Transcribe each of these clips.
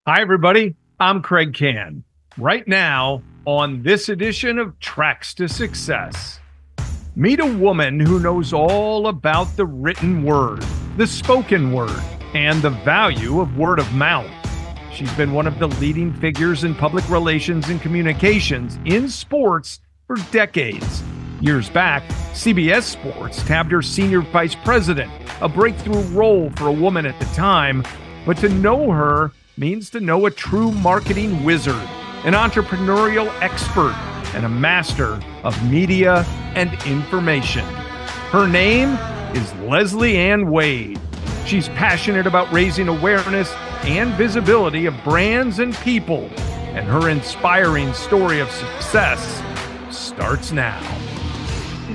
Hi, everybody. I'm Kraig Kann. Right now, on this edition of Tracks to Success, meet a woman who knows all about the written word, the spoken word, and the value of word of mouth. She's been one of the leading figures in public relations and communications in sports for decades. Years back, CBS Sports tabbed her senior vice president, a breakthrough role for a woman at the time. But to know her means to know a true marketing wizard, an entrepreneurial expert, and a master of media and information. Her name is LeslieAnne Wade. She's passionate about raising awareness and visibility of brands and people, and her inspiring story of success starts now.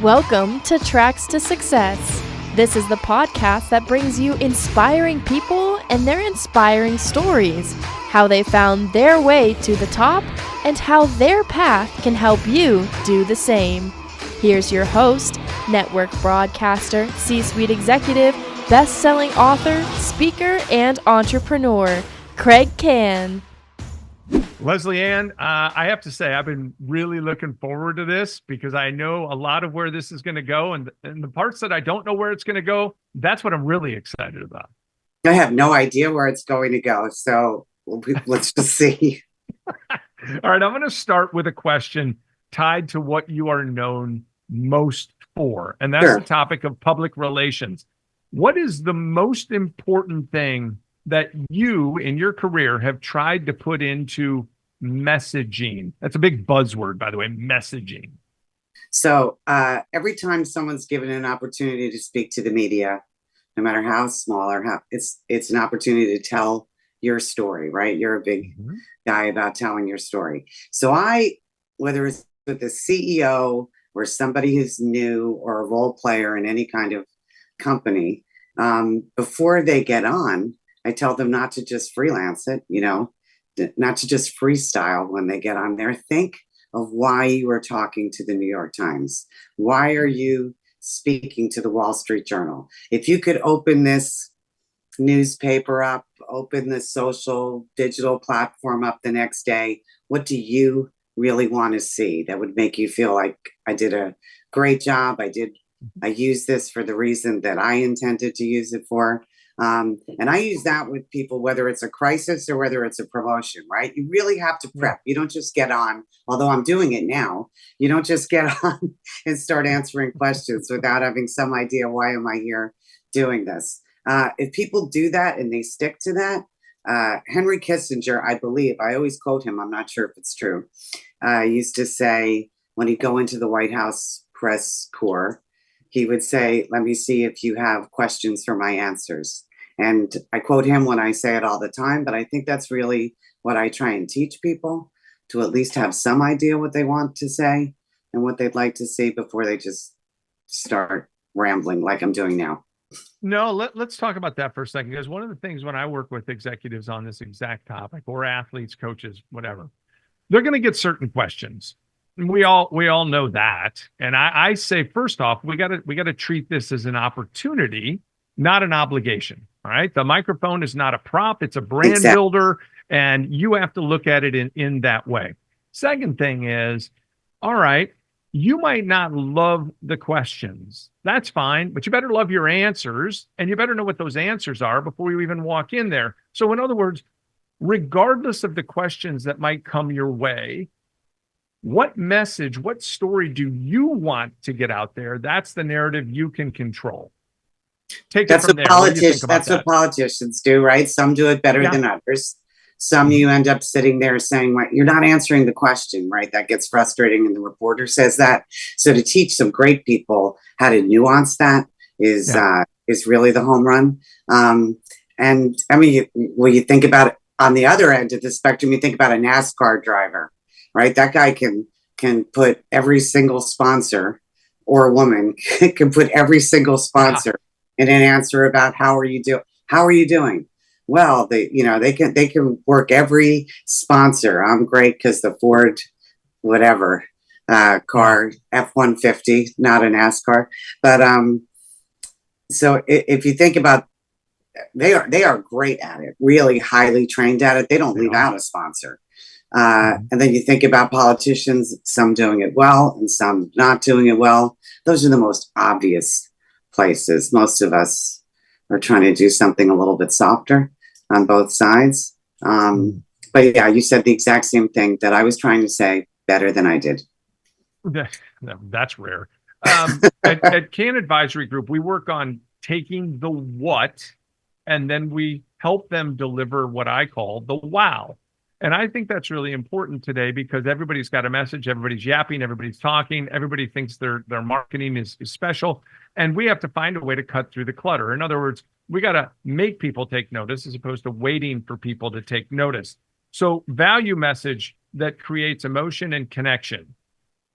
Welcome to Tracks to Success. This is the podcast that brings you inspiring people and their inspiring stories, how they found their way to the top, and how their path can help you do the same. Here's your host, network broadcaster, C-suite executive, best-selling author, speaker, and entrepreneur, Kraig Kann. LeslieAnne, I have to say, I've been really looking forward to this because I know a lot of where this is going to go. And the parts that I don't know where it's going to go, that's what I'm really excited about. I have no idea where it's going to go. So let's just see. All right. I'm going to start with a question tied to what you are known most for. And that's the topic of public relations. What is the most important thing that you in your career have tried to put into messaging? That's a big buzzword, by the way, messaging. So every time someone's given an opportunity to speak to the media, no matter how small or how it's an opportunity to tell your story, right? You're a big guy about telling your story. So whether it's with the CEO or somebody who's new or a role player in any kind of company, before they get on, I tell them not to just freelance it, not to just freestyle when they get on there. Think of why you are talking to the New York Times. Why are you speaking to the Wall Street Journal? If you could open this newspaper up, open the social digital platform up the next day, what do you really want to see that would make you feel like I did a great job? I used this for the reason that I intended to use it for. And I use that with people, whether it's a crisis or whether it's a promotion, right? You really have to prep. You don't just get on, although I'm doing it now. You don't just get on and start answering questions without having some idea, why am I here doing this? If people do that and they stick to that, Henry Kissinger, I believe, I always quote him, I'm not sure if it's true, used to say when he'd go into the White House press corps, he would say, let me see if you have questions for my answers. And I quote him when I say it all the time, but I think that's really what I try and teach people, to at least have some idea what they want to say and what they'd like to see before they just start rambling like I'm doing now. No, let's talk about that for a second, because one of the things when I work with executives on this exact topic, or athletes, coaches, whatever, they're going to get certain questions. And we all know that. And I say, first off, we got to treat this as an opportunity, not an obligation. All right. The microphone is not a prop. It's a brand builder. And you have to look at it in that way. Second thing is, all right, you might not love the questions. That's fine. But you better love your answers. And you better know what those answers are before you even walk in there. So in other words, regardless of the questions that might come your way, what message, what story do you want to get out there? That's the narrative you can control. That's what politicians do, right? Some do it better than others. Some you end up sitting there saying, well, you're not answering the question, right? That gets frustrating, and the reporter says that. So to teach some great people how to nuance that is really the home run. And I mean, when you think about it on the other end of the spectrum, you think about a NASCAR driver, right? That guy can put every single sponsor, or a woman can put every single sponsor in an answer about how are you doing? Well, they can work every sponsor. I'm great because the Ford whatever car, F-150, not a NASCAR. But so if you think about they are great at it, really highly trained at it. They don't leave out a sponsor. And then you think about politicians, some doing it well and some not doing it well. Those are the most obvious places. Most of us are trying to do something a little bit softer on both sides. But yeah, you said the exact same thing that I was trying to say better than I did. That's rare. At Kann Advisory Group, we work on taking the what, and then we help them deliver what I call the wow. And I think that's really important today because everybody's got a message, everybody's yapping, everybody's talking, everybody thinks their marketing is special. And we have to find a way to cut through the clutter. In other words, we got to make people take notice as opposed to waiting for people to take notice. So value message that creates emotion and connection.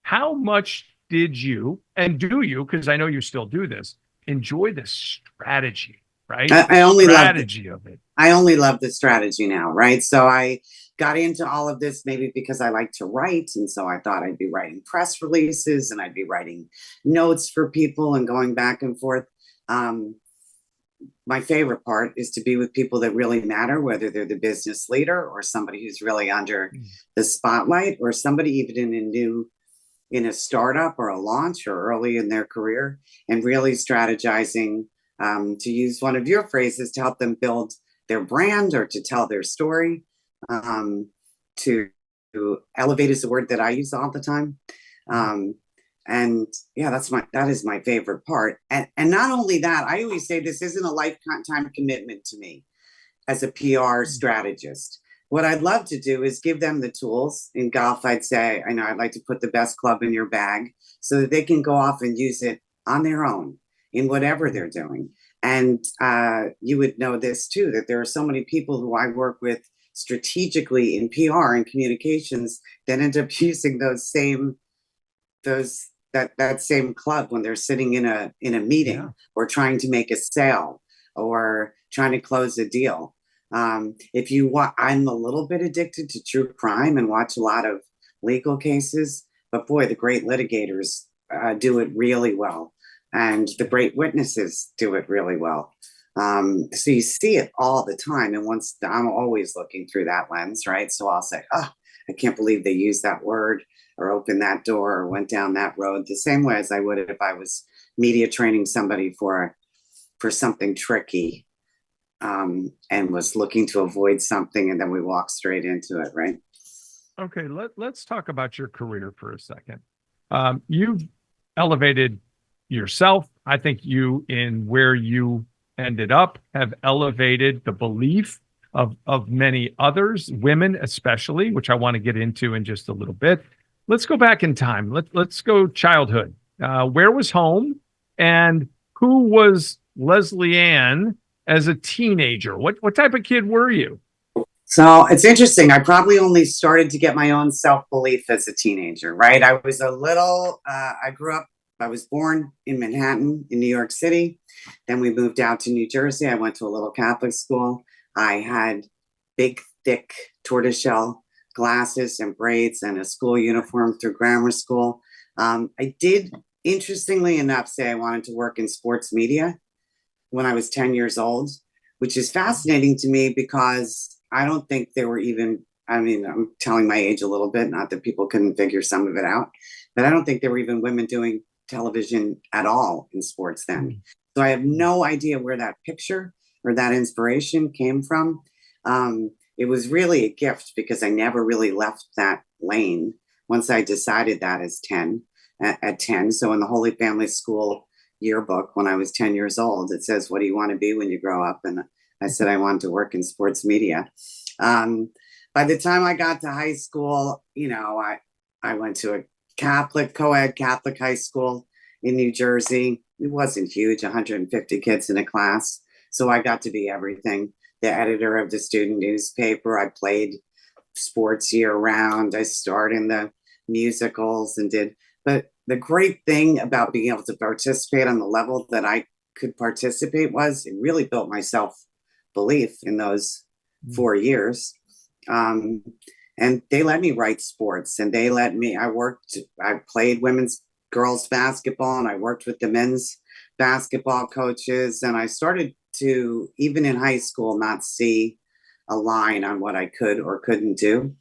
How much did you, and do you, because I know you still do this, enjoy the strategy, right? I only strategy of it. I only love the strategy now, right? So I got into all of this maybe because I like to write. And so I thought I'd be writing press releases and I'd be writing notes for people and going back and forth. My favorite part is to be with people that really matter, whether they're the business leader or somebody who's really under the spotlight or somebody even in a startup or a launch or early in their career, and really strategizing, to use one of your phrases, to help them build their brand or to tell their story. To elevate is a word that I use all the time. And yeah, that is my favorite part. And not only that, I always say this isn't a lifetime commitment to me as a PR strategist. What I'd love to do is give them the tools. In golf, I'd say, I know I'd like to put the best club in your bag so that they can go off and use it on their own in whatever they're doing. And you would know this too, that there are so many people who I work with strategically in PR and communications that end up using that same club when they're sitting in a meeting or trying to make a sale or trying to close a deal. If you want, I'm a little bit addicted to true crime and watch a lot of legal cases, but boy, the great litigators do it really well. And the great witnesses do it really well. So you see it all the time. And once I'm always looking through that lens, right? So I'll say, oh, I can't believe they used that word or opened that door or went down that road, the same way as I would if I was media training somebody for something tricky, and was looking to avoid something, and then we walk straight into it, right? Okay, let's talk about your career for a second. You've elevated yourself. I think you, in where you ended up, have elevated the belief of many others, women especially, which I want to get into in just a little bit. Let's go back in time. Let's go childhood. Where was home, and who was LeslieAnne as a teenager? What type of kid were you? So it's interesting. I probably only started to get my own self-belief as a teenager, right? I was I was born in Manhattan, in New York City. Then we moved out to New Jersey. I went to a little Catholic school. I had big, thick tortoiseshell glasses and braids and a school uniform through grammar school. I did, interestingly enough, say I wanted to work in sports media when I was 10 years old, which is fascinating to me because I don't think there were even, I mean, I'm telling my age a little bit, not that people couldn't figure some of it out, but I don't think there were even women doing television at all in sports then. So I have no idea where that picture or that inspiration came from. It was really a gift because I never really left that lane once I decided that at 10. So in the Holy Family School yearbook, when I was 10 years old, it says, what do you want to be when you grow up? And I said, I wanted to work in sports media. By the time I got to high school, I went to a co-ed Catholic high school in New Jersey. It wasn't huge, 150 kids in a class. So I got to be everything. The editor of the student newspaper. I played sports year round. I starred in the musicals but the great thing about being able to participate on the level that I could participate was it really built my self-belief in those 4 years. And they let me write sports, and I played girls basketball, and I worked with the men's basketball coaches, and I started to, even in high school, not see a line on what I could or couldn't do.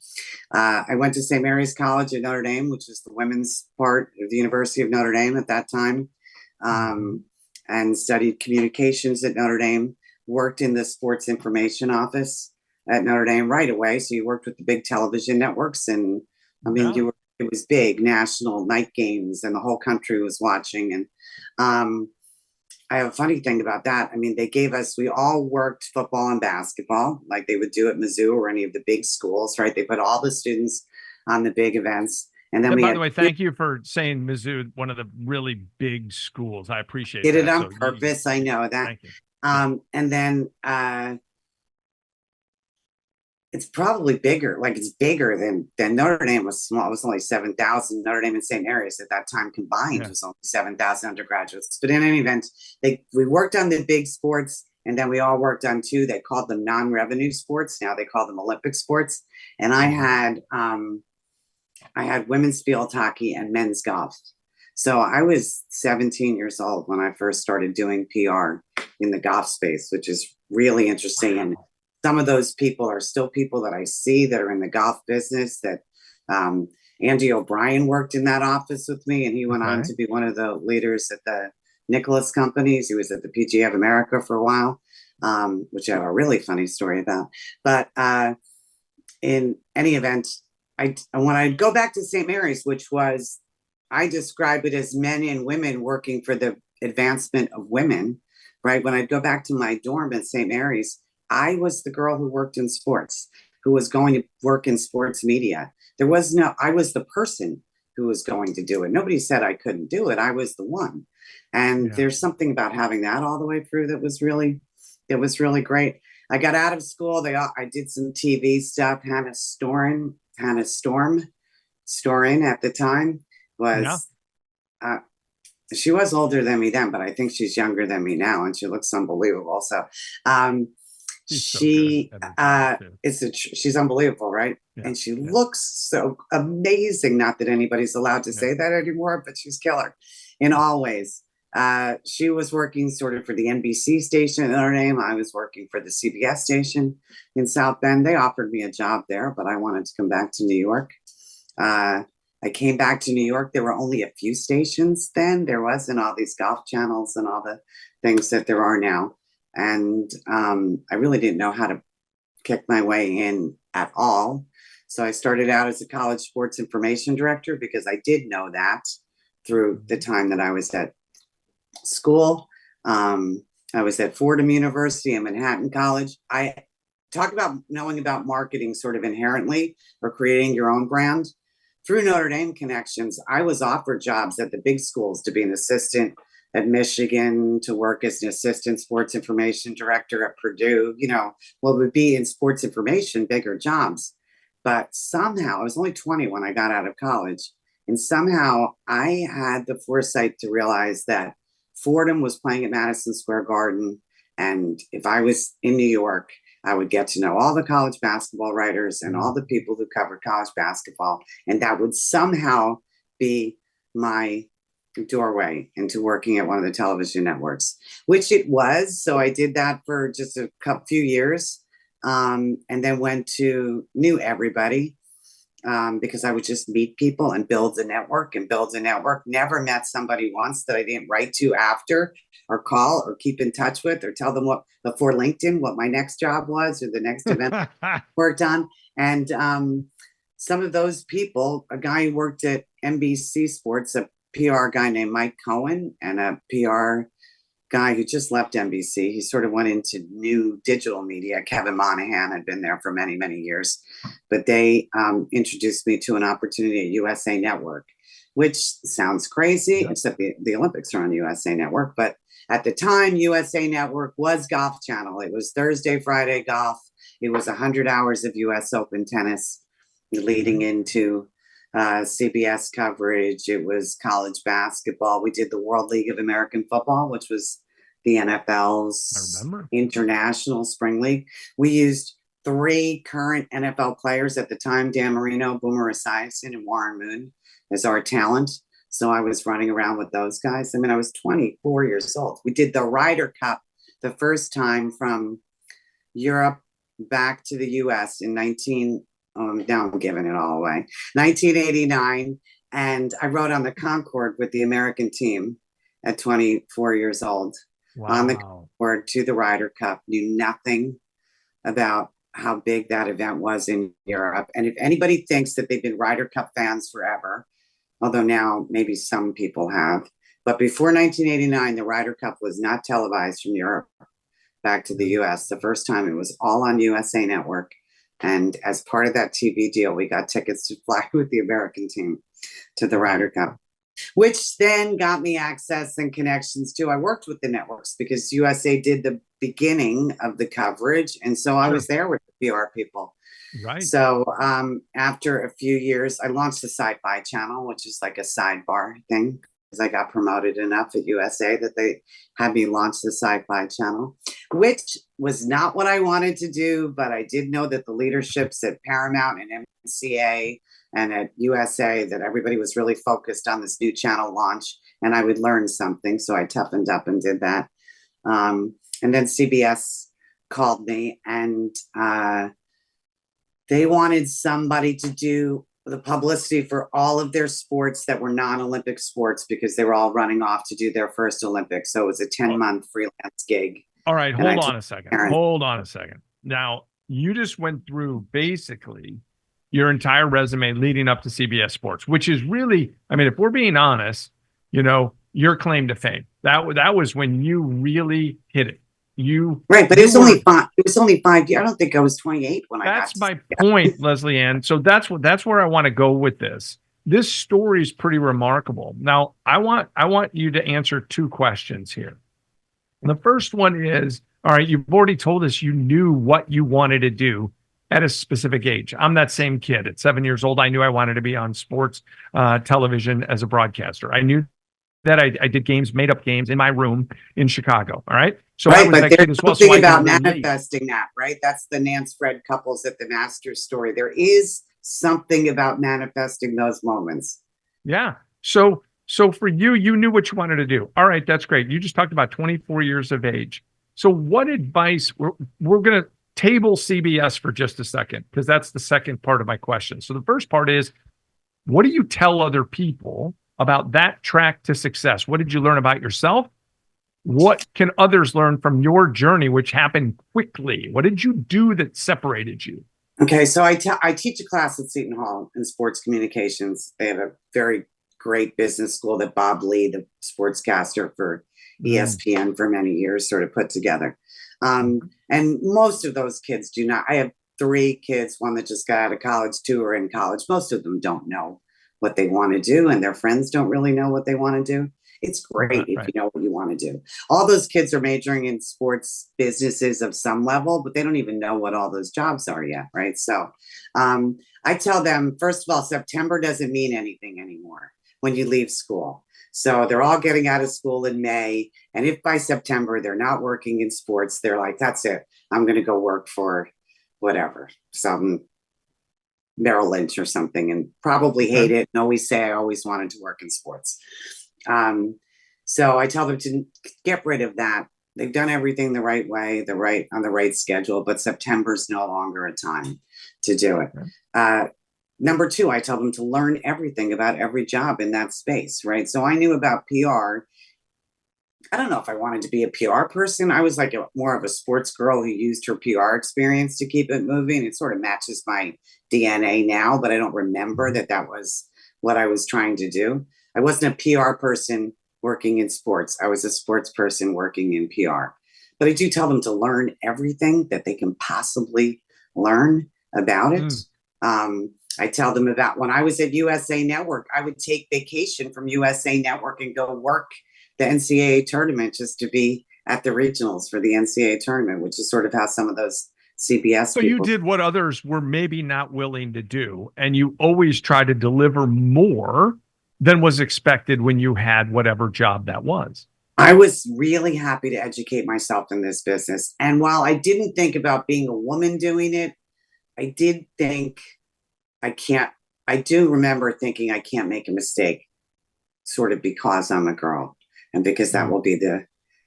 I went to St. Mary's College at Notre Dame, which is the women's part of the University of Notre Dame at that time, and studied communications at Notre Dame, worked in the sports information office at Notre Dame right away. So you worked with the big television networks, and I mean, it was big, national night games, and the whole country was watching. And I have a funny thing about that. I mean, we all worked football and basketball like they would do at Mizzou or any of the big schools, right? They put all the students on the big events. And then by the way, thank you for saying Mizzou, one of the really big schools. I appreciate that. Did it on purpose. I know that. Thank you. And then it's probably bigger. Like, it's bigger than Notre Dame was small. It was only 7,000. Notre Dame and St. Mary's at that time combined was only 7,000 undergraduates. But in any event, we worked on the big sports, and then we all worked on two. They called them non-revenue sports. Now they call them Olympic sports. And I had women's field hockey and men's golf. So I was 17 years old when I first started doing PR in the golf space, which is really interesting. And some of those people are still people that I see that are in the golf business. That Andy O'Brien worked in that office with me, and he went on to be one of the leaders at the Nicholas companies. He was at the PGA of America for a while, which I have a really funny story about. But in any event, when I go back to St. Mary's, which was, I describe it as men and women working for the advancement of women, right? When I'd go back to my dorm at St. Mary's, I was the girl who worked in sports, who was going to work in sports media. I was the person who was going to do it. Nobody said I couldn't do it. I was the one. And there's something about having that all the way through that was really great. I got out of school. I did some TV stuff. Hannah Storm at the time was, she was older than me then, but I think she's younger than me now, and she looks unbelievable. So, she's unbelievable, right? And she looks so amazing. Not that anybody's allowed to say that anymore, but she's killer in all ways. She was working sort of for the NBC station at Notre Dame. I was working for the CBS station in South Bend. They offered me a job there, but I wanted to come back to New York. I came back to New York. There were only a few stations then. There wasn't all these golf channels and all the things that there are now. And I really didn't know how to kick my way in at all. So I started out as a college sports information director, because I did know that through the time that I was at school. I was at Fordham University and Manhattan College. I talk about knowing about marketing sort of inherently, or creating your own brand. Through Notre Dame connections, I was offered jobs at the big schools to be an assistant at Michigan, to work as an assistant sports information director at Purdue, what would be in sports information, bigger jobs. But somehow, I was only 20 when I got out of college. And somehow I had the foresight to realize that Fordham was playing at Madison Square Garden. And if I was in New York, I would get to know all the college basketball writers and all the people who covered college basketball. And that would somehow be my doorway into working at one of the television networks, which it was. So I did that for just a few years, and then knew everybody, because I would just meet people and build a network. Never met somebody once that I didn't write to after, or call, or keep in touch with, or tell them before LinkedIn what my next job was, or the next event worked on. And some of those people, a guy who worked at NBC Sports, a PR guy named Mike Cohen, and a PR guy who just left NBC. He sort of went into new digital media. Kevin Monahan had been there for many, many years, but they introduced me to an opportunity at USA Network, which sounds crazy, except the Olympics are on USA Network. But at the time, USA Network was Golf Channel. It was Thursday, Friday golf. It was 100 hours of US Open tennis leading into CBS coverage. It was college basketball. We did the World League of American Football, which was the NFL's international spring league. We used 3 current NFL players at the time, Dan Marino, Boomer Esiason, and Warren Moon, as our talent. So I was running around with those guys. I mean, I was 24 years old. We did the Ryder Cup, the first time from Europe back to the US in now I'm giving it all away, 1989. And I rode on the Concorde with the American team at 24 years old. Wow. On the Concorde to the Ryder Cup, knew nothing about how big that event was in Europe. And if anybody thinks that they've been Ryder Cup fans forever, although now maybe some people have, but before 1989, the Ryder Cup was not televised from Europe back to the US. The first time it was all on USA Network. And as part of that TV deal, we got tickets to fly with the American team to the Ryder Cup, which then got me access and connections too. I worked with the networks because USA did the beginning of the coverage. And so I was there with the PR people. Right. So after a few years, I launched the Sci-Fi channel, which is like a sidebar thing, because I got promoted enough at USA that they had me launch the Sci-Fi channel, which was not what I wanted to do. But I did know that the leaderships at Paramount and MCA and at USA, that everybody was really focused on this new channel launch, and I would learn something. So I toughened up and did that. And then CBS called me, and they wanted somebody to do the publicity for all of their sports that were non-Olympic sports, because they were all running off to do their first Olympics. So it was a 10-month freelance gig. All right, hold on a second. Now, you just went through basically your entire resume leading up to CBS Sports, which is really, I mean, if we're being honest, your claim to fame. That was when you really hit it. Right, but it was only 5 years. I don't think I was 28 when I got. That's my point, LeslieAnne. So that's where I want to go with this. This story is pretty remarkable. Now, I want you to answer two questions here. And the first one is, all right, you've already told us you knew what you wanted to do at a specific age. I'm that same kid. At 7 years old, I knew I wanted to be on sports television as a broadcaster. I knew that I did games, made up games in my room in Chicago. All right. So right, I was but that kid there's as well. Something about manifesting that, right? That's the Nance Fred couples at the Masters story. There is something about manifesting those moments. Yeah. So for you, you knew what you wanted to do. All right. That's great. You just talked about 24 years of age. So what advice, we're going to table CBS for just a second, because that's the second part of my question. So the first part is, what do you tell other people about that track to success? What did you learn about yourself? What can others learn from your journey, which happened quickly? What did you do that separated you? Okay, so I teach a class at Seton Hall in sports communications. They have a very great business school that Bob Lee, the sportscaster for ESPN for many years, sort of put together. And most of those kids do not. I have 3 kids, one that just got out of college, 2 are in college. Most of them don't know what they want to do, and their friends don't really know what they want to do. It's great if you know what you want to do. All those kids are majoring in sports businesses of some level, but they don't even know what all those jobs are yet, right? So I tell them, first of all, September doesn't mean anything anymore when you leave school. So they're all getting out of school in May. And if by September they're not working in sports, they're like, that's it. I'm going to go work for whatever, some Merrill Lynch or something, and probably hate it and always say I always wanted to work in sports. So I tell them to get rid of that. They've done everything the right way, on the right schedule, but September's no longer a time to do it. Number 2, I tell them to learn everything about every job in that space, right? So I knew about PR. I don't know if I wanted to be a PR person. I was like more of a sports girl who used her PR experience to keep it moving. It sort of matches my DNA now, but I don't remember that was what I was trying to do. I wasn't a PR person working in sports. I was a sports person working in PR. But I do tell them to learn everything that they can possibly learn about it. I tell them about when I was at USA Network, I would take vacation from USA Network and go work the NCAA tournament just to be at the regionals for the NCAA tournament, which is sort of how some of those CBS So you did what others were maybe not willing to do, and you always try to deliver more than was expected when you had whatever job that was. I was really happy to educate myself in this business. And while I didn't think about being a woman doing it, I did think I do remember thinking I can't make a mistake, sort of because I'm a girl and because that will be the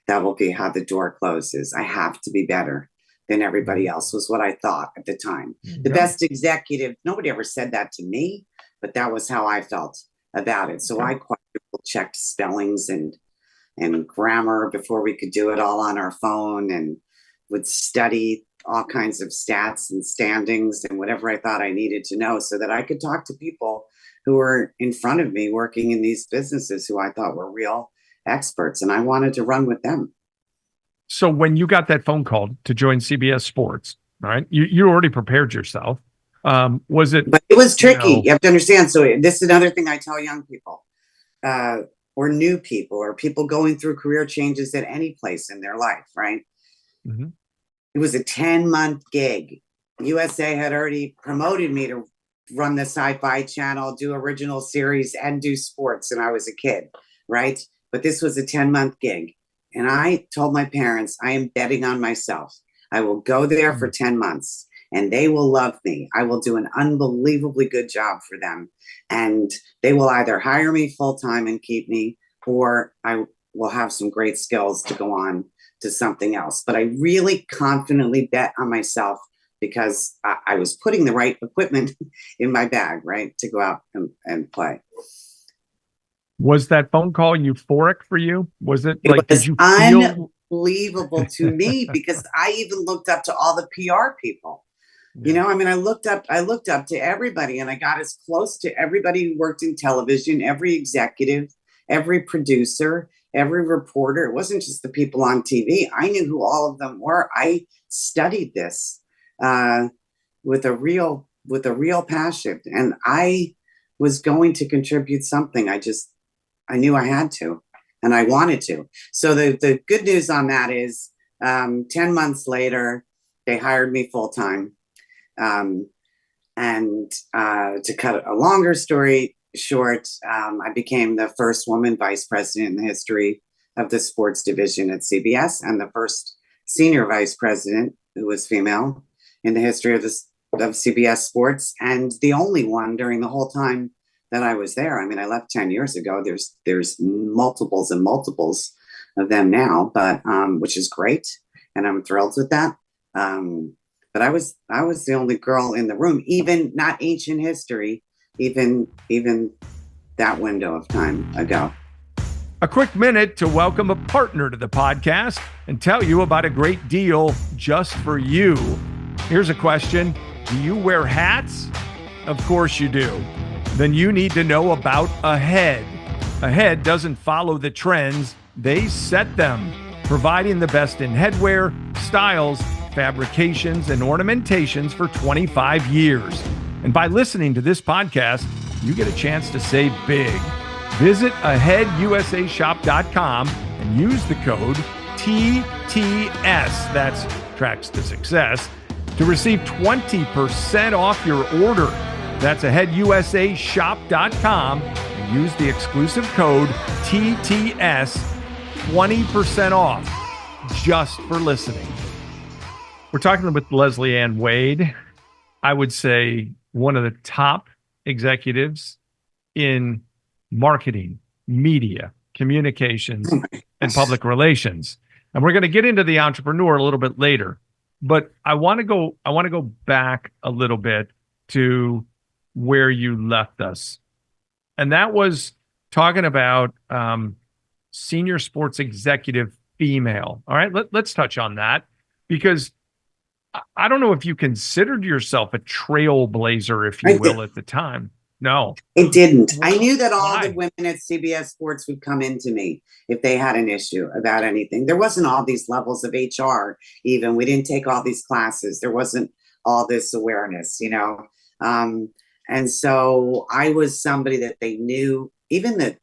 that will be how the door closes. I have to be better than everybody else, was what I thought at the time. The best executive, nobody ever said that to me, but that was how I felt about it. So I quadruple checked spellings and grammar before we could do it all on our phone, and would study all kinds of stats and standings and whatever I thought I needed to know so that I could talk to people who were in front of me working in these businesses who I thought were real experts, and I wanted to run with them. So when you got that phone call to join CBS Sports, all right, you already prepared yourself. Was it? But it was tricky. You have to understand. So this is another thing I tell young people, or new people, or people going through career changes at any place in their life, right? Mm-hmm. It was a 10-month gig. USA had already promoted me to run the Sci-Fi Channel, do original series, and do sports. And I was a kid, right? But this was a 10-month gig. And I told my parents, I am betting on myself. I will go there for 10 months and they will love me. I will do an unbelievably good job for them. And they will either hire me full-time and keep me, or I will have some great skills to go on to something else. But I really confidently bet on myself because I was putting the right equipment in my bag, right, to go out and play. Was that phone call euphoric for you? Was it like, did you feel unbelievable to me? Because I even looked up to all the PR people. You know, I mean, I looked up to everybody, and I got as close to everybody who worked in television, every executive, every producer, every reporter. It wasn't just the people on TV. I knew who all of them were. I studied this with a real passion, and I was going to contribute something. I knew I had to, and I wanted to. So the good news on that is 10 months later, they hired me full time. And to cut a longer story short, I became the first woman vice president in the history of the sports division at CBS, and the first senior vice president who was female in the history of CBS Sports, and the only one during the whole time that I was there. I mean, I left 10 years ago. There's multiples and multiples of them now, but which is great, and I'm thrilled with that. But I was the only girl in the room, even not ancient history, even that window of time ago. A quick minute to welcome a partner to the podcast and tell you about a great deal just for you. Here's a question. Do you wear hats? Of course you do. Then you need to know about Ahead. Ahead doesn't follow the trends, they set them, providing the best in headwear, styles, fabrications, and ornamentations for 25 years. And by listening to this podcast, you get a chance to save big. Visit aheadusashop.com and use the code TTS, that's Tracks to Success, to receive 20% off your order. That's aheadusashop.com and use the exclusive code TTS, 20% off, just for listening. We're talking with LeslieAnne Wade. I would say one of the top executives in marketing, media, communications, and public relations. And we're going to get into the entrepreneur a little bit later. But I want to go back a little bit to where you left us. And that was talking about senior sports executive female. All right, let's touch on that, because I don't know if you considered yourself a trailblazer, if you will, at the time. No, it didn't. I knew that all the women at CBS Sports would come into me if they had an issue about anything. There wasn't all these levels of HR, even. We didn't take all these classes. There wasn't all this awareness, you know. And so I was somebody that they knew. Even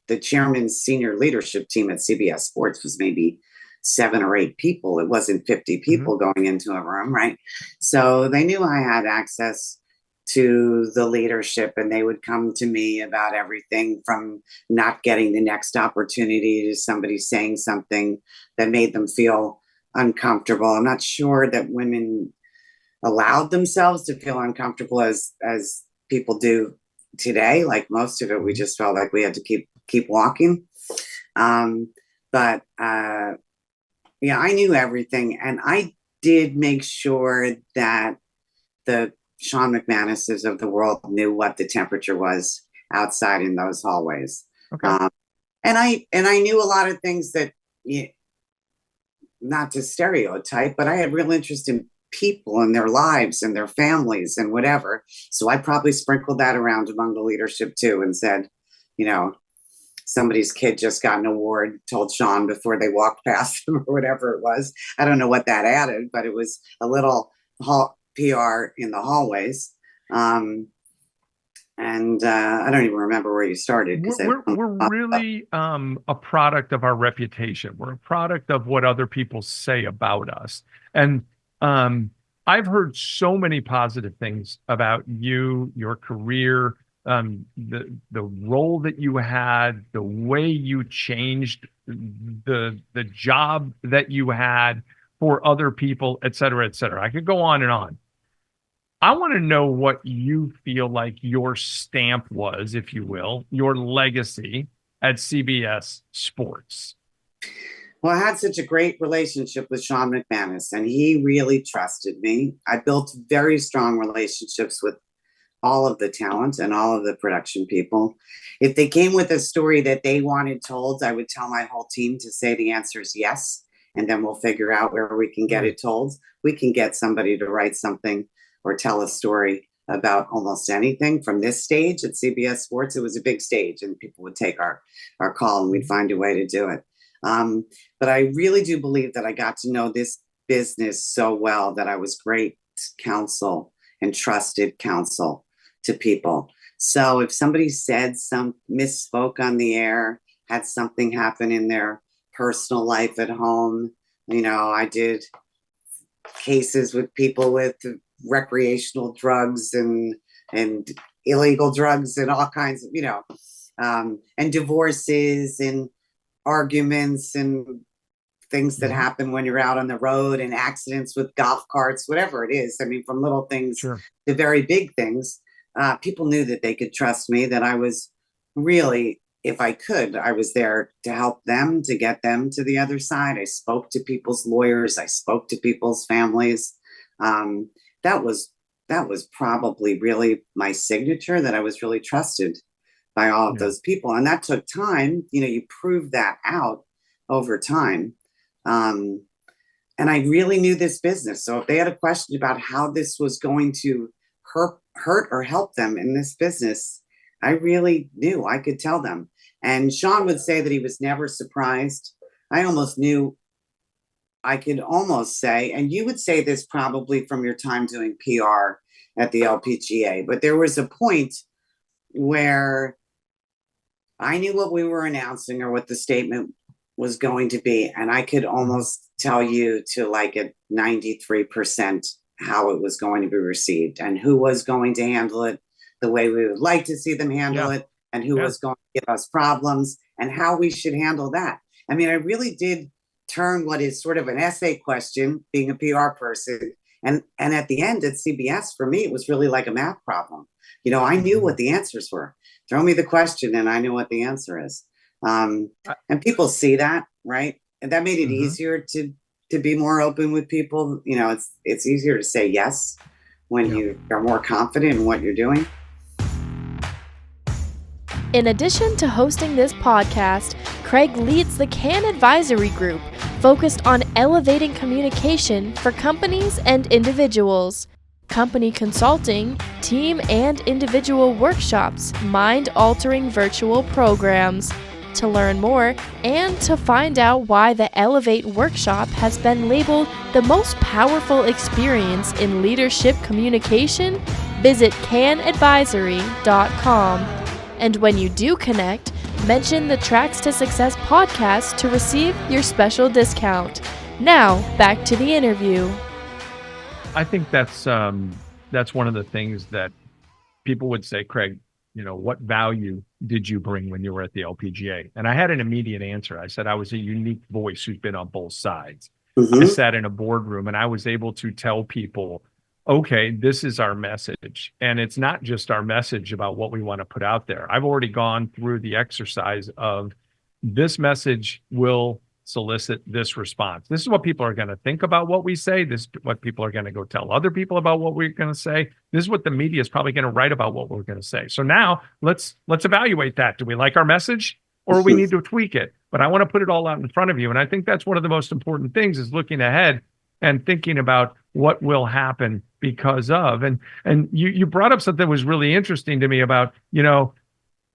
the chairman's senior leadership team at CBS Sports was maybe 7 or 8 people. It wasn't 50 people going into a room, right? So they knew I had access to the leadership, and they would come to me about everything from not getting the next opportunity to somebody saying something that made them feel uncomfortable. I'm not sure that women allowed themselves to feel uncomfortable as people do today. Like most of it, we just felt like we had to keep walking. But Yeah, I knew everything. And I did make sure that the Sean McManuses of the world knew what the temperature was outside in those hallways. Okay. And I knew a lot of things that, not to stereotype, but I had real interest in people and their lives and their families and whatever. So I probably sprinkled that around among the leadership too, and said, you know, somebody's kid just got an award, told Sean before they walked past him or whatever it was. I don't know what that added, but it was a little PR in the hallways. And I don't even remember where you started. We're really a product of our reputation. We're a product of what other people say about us. And I've heard so many positive things about you, your career, the role that you had, the way you changed the job that you had for other people, et cetera, et cetera. I could go on and on. I want to know what you feel like your stamp was, if you will, your legacy at CBS Sports. Well, I had such a great relationship with Sean McManus, and he really trusted me. I built very strong relationships with all of the talent and all of the production people. If they came with a story that they wanted told, I would tell my whole team to say the answer is yes, and then we'll figure out where we can get it told. We can get somebody to write something or tell a story about almost anything from this stage at CBS Sports. It was a big stage and people would take our call and we'd find a way to do it. But I really do believe that I got to know this business so well that I was great counsel and trusted counsel to people. So if somebody said misspoke on the air, had something happen in their personal life at home, I did cases with people with recreational drugs and illegal drugs and all kinds of, and divorces and arguments and things that happen when you're out on the road and accidents with golf carts, whatever it is. I mean, from little things to very big things, people knew that they could trust me, that I was really, if I could, I was there to help them, to get them to the other side. I spoke to people's lawyers. I spoke to people's families. That was probably really my signature, that I was really trusted by all of those people. And that took time. You prove that out over time. And I really knew this business. So if they had a question about how this was going to hurt or help them in this business, I really knew. I could tell them. And Sean would say that he was never surprised. I almost knew. I could almost say, and you would say this probably from your time doing PR at the LPGA, but there was a point where I knew what we were announcing or what the statement was going to be. And I could almost tell you to like at 93% how it was going to be received and who was going to handle it the way we would like to see them handle it, and who was going to give us problems and how we should handle that. I mean, I really did turn what is sort of an essay question, being a PR person. And at the end at CBS, for me, it was really like a math problem. I knew what the answers were. Throw me the question and I knew what the answer is. And people see that, right? And that made it easier to be more open with people. It's easier to say yes when you are more confident in what you're doing. In addition to hosting this podcast, Kraig leads the Kann Advisory Group, focused on elevating communication for companies and individuals. Company consulting, team and individual workshops, mind-altering virtual programs. To learn more and to find out why the Elevate workshop has been labeled the most powerful experience in leadership communication, visit cannadvisory.com. And when you do connect, mention the Tracks to Success podcast to receive your special discount. Now, back to the interview. I think that's one of the things that people would say, Kraig, what value did you bring when you were at the LPGA? And I had an immediate answer. I said I was a unique voice who's been on both sides. I sat in a boardroom and I was able to tell people, okay, this is our message. And it's not just our message about what we want to put out there. I've already gone through the exercise of this message will solicit this response. This is what people are going to think about what we say. This is what people are going to go tell other people about what we're going to say. This is what the media is probably going to write about what we're going to say. So now let's evaluate that. Do we like our message, or we need to tweak it? But I want to put it all out in front of you. And I think that's one of the most important things, is looking ahead and thinking about what will happen because of. And you brought up something that was really interesting to me about,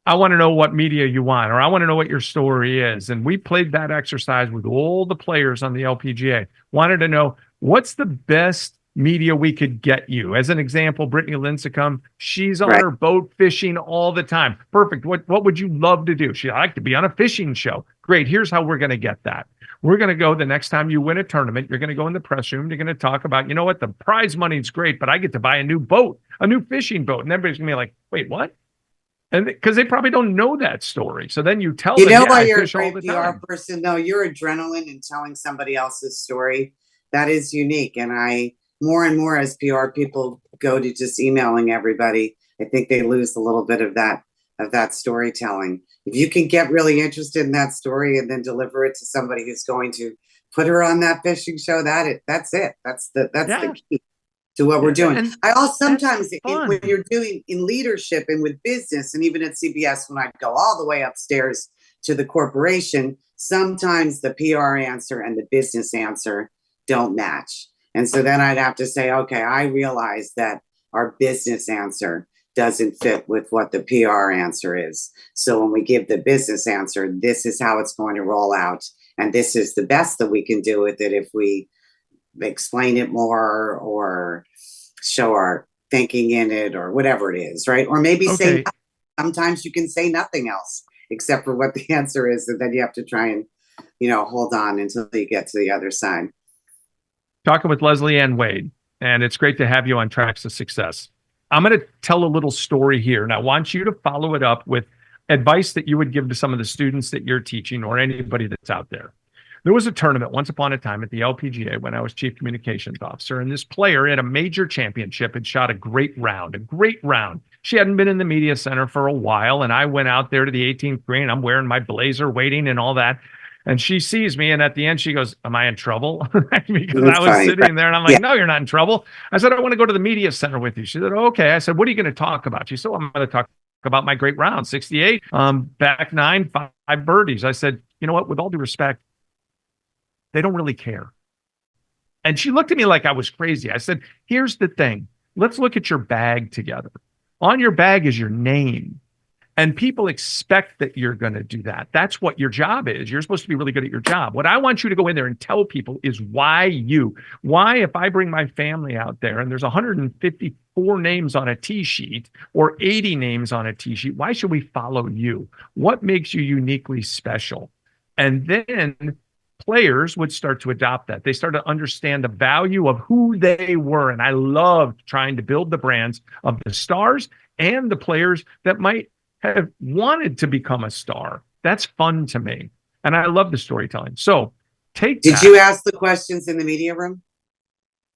I want to know what media you want, or I want to know what your story is. And we played that exercise with all the players on the LPGA. Wanted to know, what's the best media we could get you? As an example, Brittany Lincecum, she's on her boat fishing all the time. Perfect. What would you love to do? She'd like to be on a fishing show. Great. Here's how we're going to get that. We're going to go, the next time you win a tournament, you're going to go in the press room. You're going to talk about, what, the prize money is great, but I get to buy a new boat, a new fishing boat. And everybody's going to be like, wait, what? And because they probably don't know that story. So then you tell them, why you're a fish all great the PR time. person, though. Your adrenaline in telling somebody else's story, that is unique. And more and more, as PR people go to just emailing everybody, I think they lose a little bit of that storytelling. If you can get really interested in that story and then deliver it to somebody who's going to put her on that fishing show, that's it. That's the key to what we're doing. And I also sometimes when you're doing in leadership and with business, and even at CBS, when I go all the way upstairs to the corporation, sometimes the PR answer and the business answer don't match. And so then I'd have to say, okay, I realize that our business answer doesn't fit with what the PR answer is. So when we give the business answer, this is how it's going to roll out. And this is the best that we can do with it if we explain it more or show our thinking in it or whatever it is, right? Or maybe say, sometimes you can say nothing else except for what the answer is. And then you have to try and, hold on until you get to the other side. Talking with LeslieAnne Wade, and it's great to have you on Tracks to Success. I'm going to tell a little story here, and I want you to follow it up with advice that you would give to some of the students that you're teaching or anybody that's out there. There was a tournament once upon a time at the LPGA when I was chief communications officer, and this player at a major championship had shot a great round. She hadn't been in the media center for a while, and I went out there to the 18th green. I'm wearing my blazer, waiting and all that. And she sees me, and at the end, she goes, "Am I in trouble?" Because I was sitting there, and I'm like, "No, you're not in trouble." I said, "I want to go to the media center with you." She said, "Okay." I said, "What are you going to talk about?" She said, "I'm going to talk about my great round, 68, back nine, 5 birdies." I said, "You know what? With all due respect, they don't really care." And she looked at me like I was crazy. I said, "Here's the thing. Let's look at your bag together. On your bag is your name. And people expect that you're going to do that. That's what your job is. You're supposed to be really good at your job. What I want you to go in there and tell people is why if I bring my family out there and there's 154 names on a tee sheet or 80 names on a tee sheet, why should we follow you? What makes you uniquely special?" And then players would start to adopt that. They start to understand the value of who they were. And I loved trying to build the brands of the stars and the players that might have wanted to become a star. That's fun to me. And I love the storytelling. So Did you ask the questions in the media room?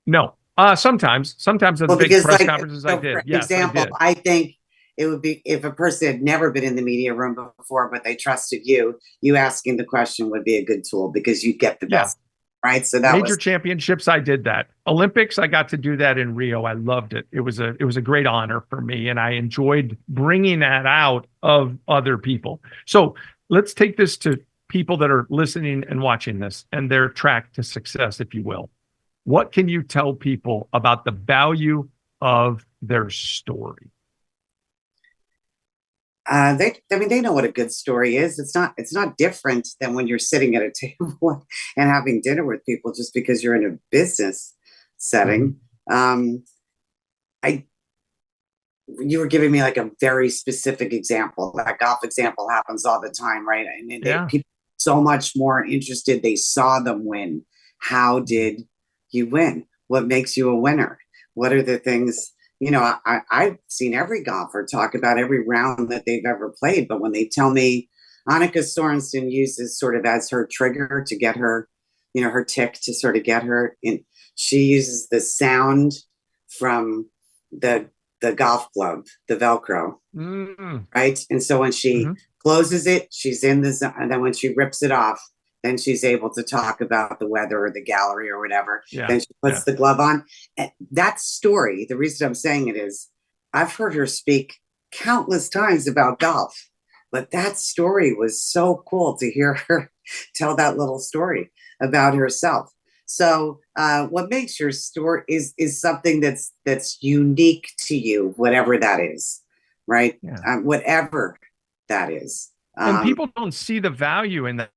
No. Sometimes at the big press conferences I did. For example, I think it would be if a person had never been in the media room before, but they trusted you asking the question would be a good tool because you'd get the best. Right. So that major championships, I did that. Olympics, I got to do that in Rio. I loved it. It was a great honor for me. And I enjoyed bringing that out of other people. So let's take this to people that are listening and watching this and their track to success, if you will. What can you tell people about the value of their story? They know what a good story is. It's not different than when you're sitting at a table and having dinner with people just because you're in a business setting. You were giving me like a very specific example. That golf example happens all the time, right? And people are so much more interested. They saw them win. How did you win? What makes you a winner? What are the things? I've seen every golfer talk about every round that they've ever played, but when they tell me Annika Sorensen uses sort of as her trigger to get her, her tick to sort of get her in, she uses the sound from the golf glove, the Velcro, right? And so when she closes it, she's in the zone, and then when she rips it off, Then she's able to talk about the weather or the gallery or whatever. Yeah. Then she puts the glove on. And that story, the reason I'm saying it is I've heard her speak countless times about golf, but that story was so cool to hear her tell that little story about herself. So what makes your story is something that's unique to you, whatever that is, right? Yeah. Whatever that is. And people don't see the value in that.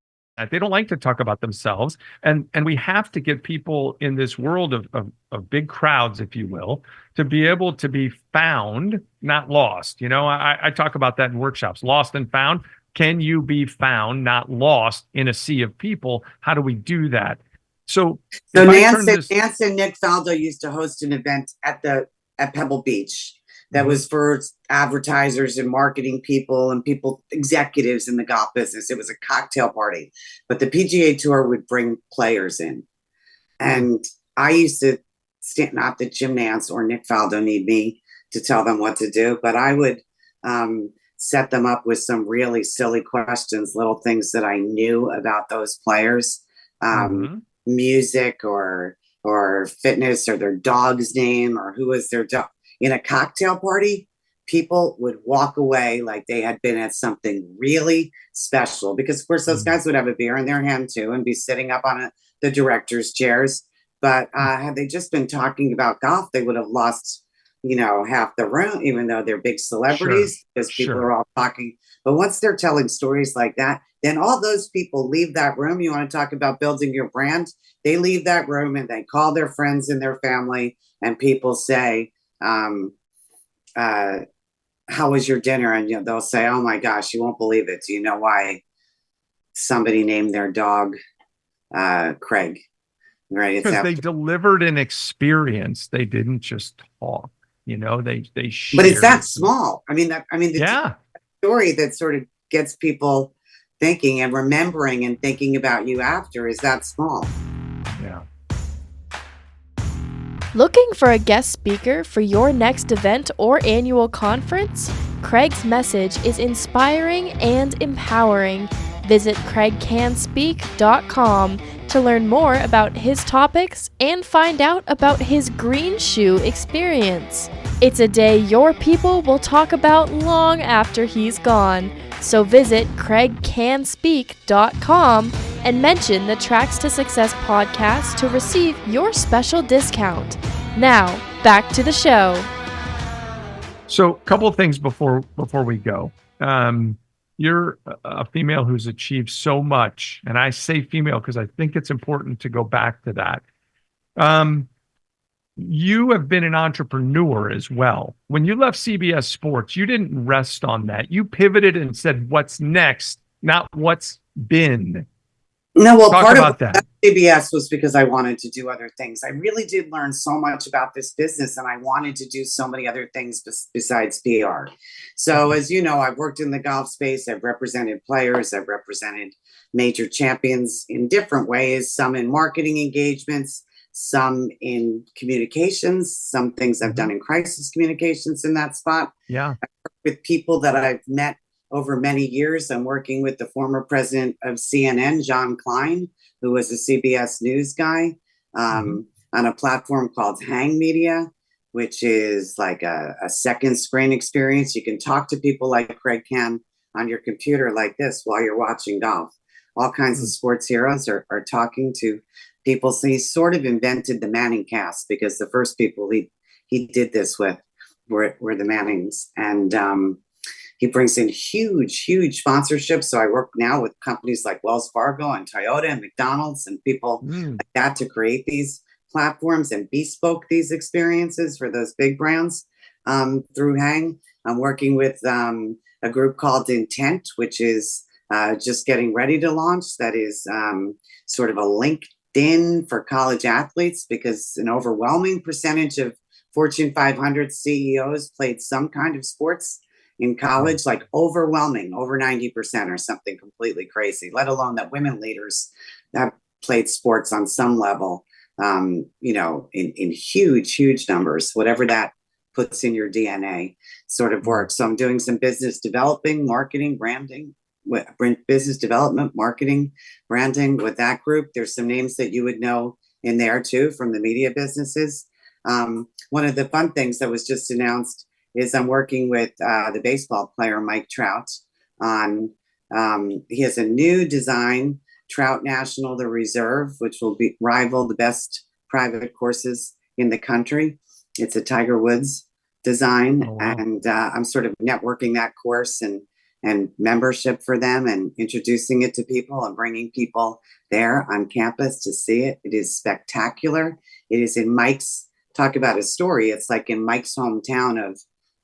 They don't like to talk about themselves. And we have to get people in this world of big crowds, if you will, to be able to be found, not lost. I talk about that in workshops, lost and found. Can you be found, not lost in a sea of people? How do we do that? So Nance and Nick Faldo used to host an event at Pebble Beach that was for advertisers and marketing people and executives in the golf business. It was a cocktail party, but the PGA Tour would bring players in. And I used to stand, not that Jim Nance or Nick Faldo need me to tell them what to do, but I would set them up with some really silly questions, little things that I knew about those players, music or fitness or their dog's name or who was their dog. In a cocktail party, people would walk away like they had been at something really special because, of course, those guys would have a beer in their hand, too, and be sitting up on the director's chairs. But had they just been talking about golf, they would have lost, half the room, even though they're big celebrities because people are all talking. But once they're telling stories like that, then all those people leave that room. You want to talk about building your brand? They leave that room and they call their friends and their family, and people say, how was your dinner? And they'll say, oh my gosh, you won't believe it. Do you know why somebody named their dog Kraig? Right? Because they delivered an experience. They didn't just talk. They shared. But it's that small. The story that sort of gets people thinking and remembering and thinking about you after is that small. Yeah. Looking for a guest speaker for your next event or annual conference? Kraig's message is inspiring and empowering. Visit kraigcanspeak.com to learn more about his topics and find out about his green shoe experience. It's a day your people will talk about long after he's gone. So visit kraigcanspeak.com and mention the Tracks to Success podcast to receive your special discount. Now, back to the show. So, a couple of things before we go. You're a female who's achieved so much, and I say female because I think it's important to go back to that. You have been an entrepreneur as well. When you left CBS Sports, you didn't rest on that. You pivoted and said, what's next, not what's been. No, well, part of that CBS was because I wanted to do other things. I really did learn so much about this business, and I wanted to do so many other things besides PR. So, as you know, I've worked in the golf space. I've represented players. I've represented major champions in different ways, some in marketing engagements, some in communications, some things I've done in crisis communications in that spot. Yeah. I work with people that I've met over many years. I'm working with the former president of CNN, John Klein, who was a CBS News guy, on a platform called Hang Media, which is like a second screen experience. You can talk to people like Kraig Kann on your computer like this while you're watching golf. All kinds of sports heroes are talking to people. So he sort of invented the Manning cast because the first people he did this with were the Mannings. And he brings in huge sponsorships. So I work now with companies like Wells Fargo and Toyota and McDonald's and people like that to create these platforms and bespoke these experiences for those big brands through Hang. I'm working with a group called Intent, which is just getting ready to launch. That is sort of a LinkedIn for college athletes because an overwhelming percentage of Fortune 500 CEOs played some kind of sports in college, like overwhelming, over 90% or something completely crazy, let alone that women leaders have played sports on some level, in huge numbers, whatever that puts in your DNA sort of works. So I'm doing some business developing, marketing, branding, business development, marketing, branding with that group. There's some names that you would know in there too from the media businesses. One of the fun things that was just announced is I'm working with the baseball player Mike Trout on. He has a new design, Trout National, the Reserve, which will rival the best private courses in the country. It's a Tiger Woods design. Oh, wow. And I'm sort of networking that course and membership for them and introducing it to people and bringing people there on campus to see it. It is spectacular. It is in Mike's, talk about a story. It's like in Mike's hometown of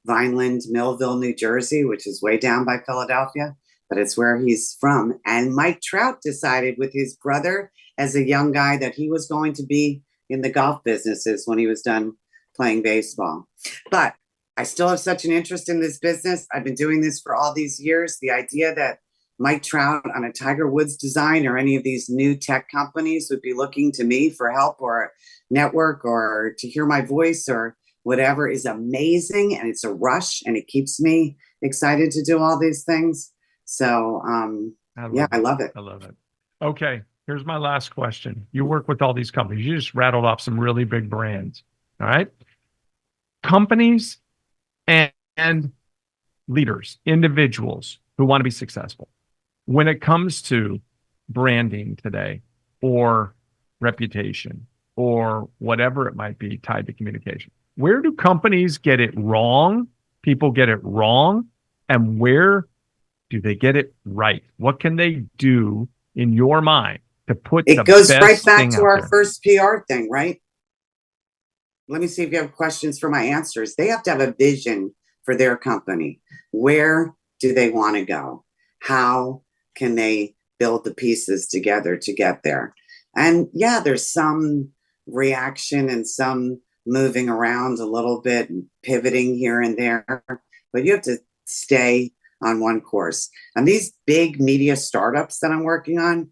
Vineland, Millville, New Jersey, which is way down by Philadelphia, but it's where he's from. And Mike Trout decided with his brother as a young guy that he was going to be in the golf businesses when he was done playing baseball. But I still have such an interest in this business. I've been doing this for all these years. The idea that Mike Trout on a Tiger Woods design or any of these new tech companies would be looking to me for help or a network or to hear my voice or whatever is amazing. And it's a rush and it keeps me excited to do all these things. So, I love it. I love it. Okay. Here's my last question. You work with all these companies. You just rattled off some really big brands. All right. Companies and leaders, individuals who want to be successful. When it comes to branding today or reputation or whatever it might be tied to communication, where do companies get it wrong? People get it wrong. And where do they get it right? What can they do in your mind to put it goes right back to our first PR thing, right? Let me see if you have questions for my answers. They have to have a vision for their company. Where do they want to go? How can they build the pieces together to get there? And yeah, there's some reaction and some moving around a little bit and pivoting here and there, but you have to stay on one course. And these big media startups that I'm working on,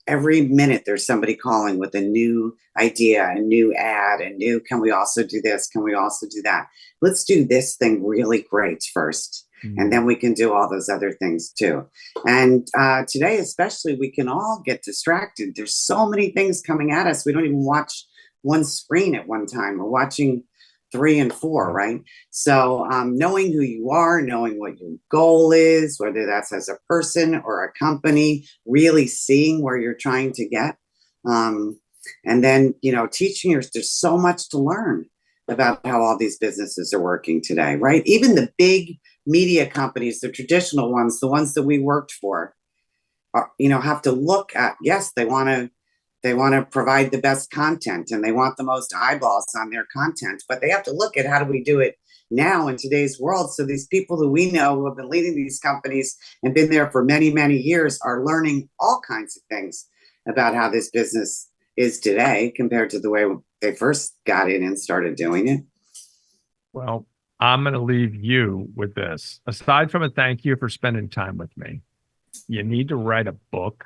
every minute there's somebody calling with a new idea, a new ad, a new, can we also do this? Can we also do that? Let's do this thing really great first. And then we can do all those other things too. And today, especially, we can all get distracted. There's so many things coming at us. We don't even watch one screen at one time. We're watching 3 and 4, right? So knowing who you are, knowing what your goal is, whether that's as a person or a company, really seeing where you're trying to get. And then, teaching there's so much to learn about how all these businesses are working today, right? Even the big media companies, the traditional ones, the ones that we worked for, have to look at, yes, they want to provide the best content and they want the most eyeballs on their content, but they have to look at how do we do it now in today's world. So these people who we know who have been leading these companies and been there for many, many years are learning all kinds of things about how this business is today compared to the way they first got in and started doing it. Well, I'm going to leave you with this. Aside from a thank you for spending time with me, you need to write a book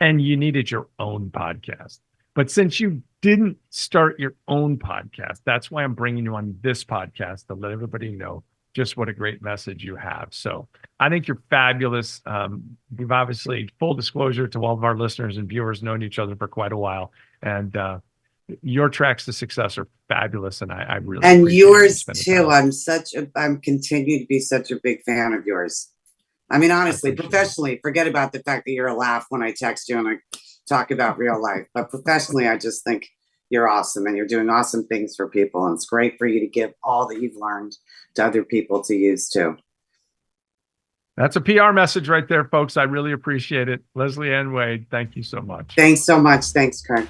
and you needed your own podcast. But since you didn't start your own podcast, that's why I'm bringing you on this podcast to let everybody know just what a great message you have. So I think you're fabulous. We've obviously, full disclosure to all of our listeners and viewers, known each other for quite a while. And your tracks to success are fabulous. And I really and yours too. I'm continue to be such a big fan of yours. I mean, honestly, professionally, forget about the fact that you're a laugh when I text you and I talk about real life. But professionally, I just think you're awesome and you're doing awesome things for people. And it's great for you to give all that you've learned to other people to use too. That's a PR message right there, folks. I really appreciate it. LeslieAnne Wade, thank you so much. Thanks so much. Thanks, Kraig.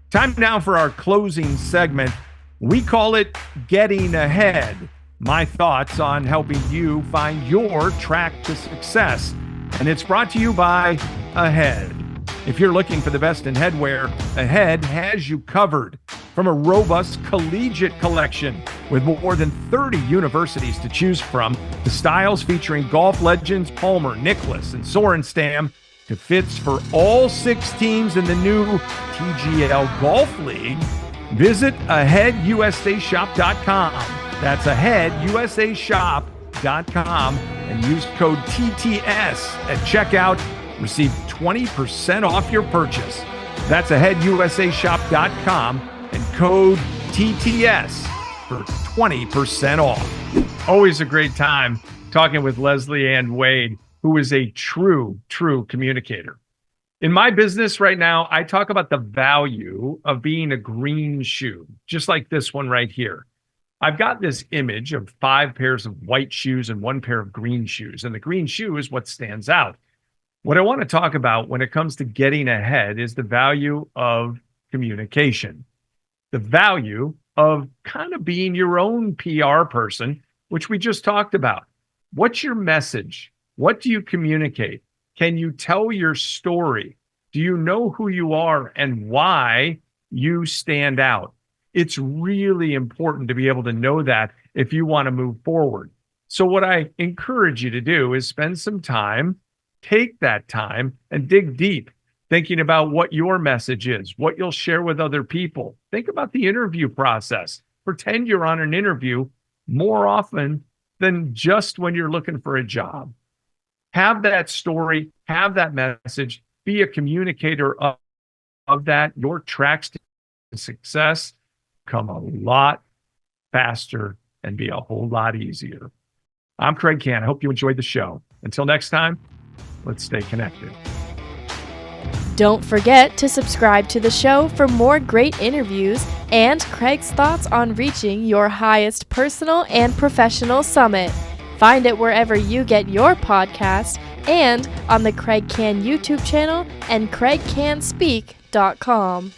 Time now for our closing segment. We call it Getting Ahead. My thoughts on helping you find your track to success. And it's brought to you by Ahead. If you're looking for the best in headwear, Ahead has you covered. From a robust collegiate collection with more than 30 universities to choose from, to styles featuring golf legends Palmer, Nicklaus, and Sorenstam, to fits for all 6 teams in the new TGL Golf League, visit AheadUSAShop.com. That's AheadUSAShop.com and use code TTS at checkout. Receive 20% off your purchase. That's aheadusashop.com and code TTS for 20% off. Always a great time talking with LeslieAnne Wade, who is a true communicator. In my business right now, I talk about the value of being a green shoe, just like this one right here. I've got this image of 5 pairs of white shoes and 1 pair of green shoes, and the green shoe is what stands out. What I want to talk about when it comes to getting ahead is the value of communication, the value of kind of being your own PR person, which we just talked about. What's your message? What do you communicate? Can you tell your story? Do you know who you are and why you stand out? It's really important to be able to know that if you want to move forward. So what I encourage you to do is spend some time, take that time and dig deep, thinking about what your message is, what you'll share with other people. Think about the interview process. Pretend you're on an interview more often than just when you're looking for a job. Have that story, have that message, be a communicator of that. Your tracks to success come a lot faster and be a whole lot easier. I'm Kraig Kann. I hope you enjoyed the show. Until next time, let's stay connected. Don't forget to subscribe to the show for more great interviews and Kraig's thoughts on reaching your highest personal and professional summit. Find it wherever you get your podcast and on the Kraig Kann YouTube channel and KraigCannSpeak.com.